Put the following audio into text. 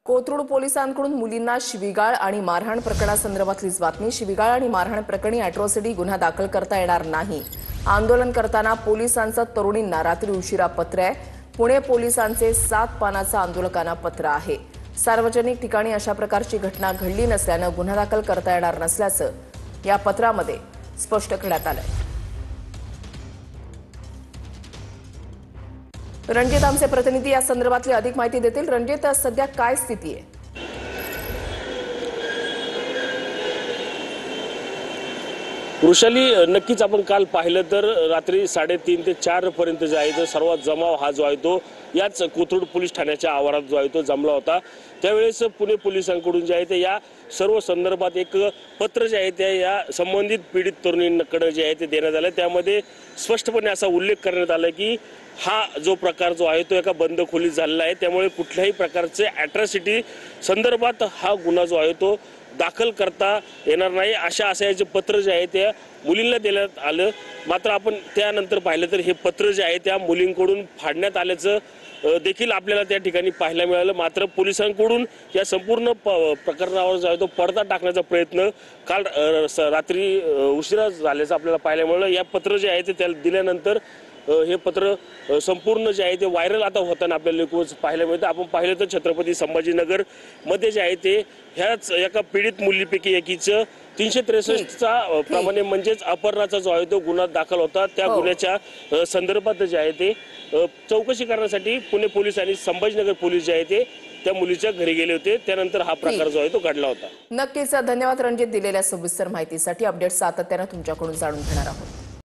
कोथरूड पोलिसांकडून मुलींना शिवीगाळ आणि मारहाण प्रकरणासंदर्भातलीच बातमी। शिवीगाळ आणि मारहाण प्रकरणी अॅट्रॉसिटी गुन्हा दाखल करता येणार नाही। आंदोलन करताना पोलिसांचं तरुणींना रात्री उशिरा पत्र आहे। पुणे पोलिसांचे 7 पानाचं आंदोलकांना पत्र आहे। सार्वजनिक ठिकाणी अशा प्रकारची घटना घडली नसल्यानं गुन्हा दाखल करता येणार नसल्याचं या पत्रामध्ये स्पष्ट करण्यात आलंय। रणजित आमचे प्रतिनिधी या संदर्भातली अधिक माहिती देतील। रणजित, सध्या काय स्थिती आहे? वृषाली, नक्कीच आपण काल पाहिलं तर रात्री 3:30 ते 4 पर्यंत जे आहे तो सर्वात जमाव हा जो आहे तो याच कोथरूड पोलीस ठाण्याच्या आवारात जो आहे तो जमला होता। त्यावेळेस पुणे पोलिसांकडून जे आहे ते या सर्व संदर्भात एक पत्र जे आहे ते या संबंधित पीडित तरुणींकडे जे आहे ते देण्यात आलं। त्यामध्ये स्पष्टपणे असा उल्लेख करण्यात आला की हा जो प्रकार जो आहे तो एका बंद खोलीत झालेला आहे, त्यामुळे कुठल्याही प्रकारचे अॅट्रॉसिटी संदर्भात हा गुन्हा जो आहे तो दाखल करता येणार नाही, अशा आशयाचे पत्र जे आहे त्या मुलींना देण्यात आलं। मात्र आपण त्यानंतर पाहिलं तर हे पत्र जे आहे त्या मुलींकडून फाडण्यात आल्याचं देखील आपल्याला त्या ठिकाणी पाहायला मिळालं। मात्र पोलिसांकडून या संपूर्ण प्रकरणावर जो आहे तो पडदा टाकण्याचा प्रयत्न काल रात्री उशिरा झाल्याचं आपल्याला पाहायला मिळालं। या पत्र जे आहे ते त्याला दिल्यानंतर हे पत्र संपूर्ण जे आहे ते व्हायरल आता होताना आपल्याला पाहायला मिळतं। आपण पाहिलं तर छत्रपती संभाजीनगर मध्ये जे आहे ते ह्याच एका पीडित मुलीपैकी एकीचं 363चा प्रमाणे म्हणजेच अपहरणाचा जो आहे तो गुन्हा दाखल होता। त्या गुन्ह्याच्या संदर्भात जे आहे ते चौकशी करण्यासाठी पुणे पोलीस आणि संभाजीनगर पोलीस जे आहे ते त्या मुलीच्या घरी गेले होते। त्यानंतर हा प्रकार जो आहे तो घडला होता। नक्कीच धन्यवाद रणजित, दिलेल्या सविस्तर माहितीसाठी। अपडेट सातत्याने तुमच्याकडून जाणून घेणार आहोत।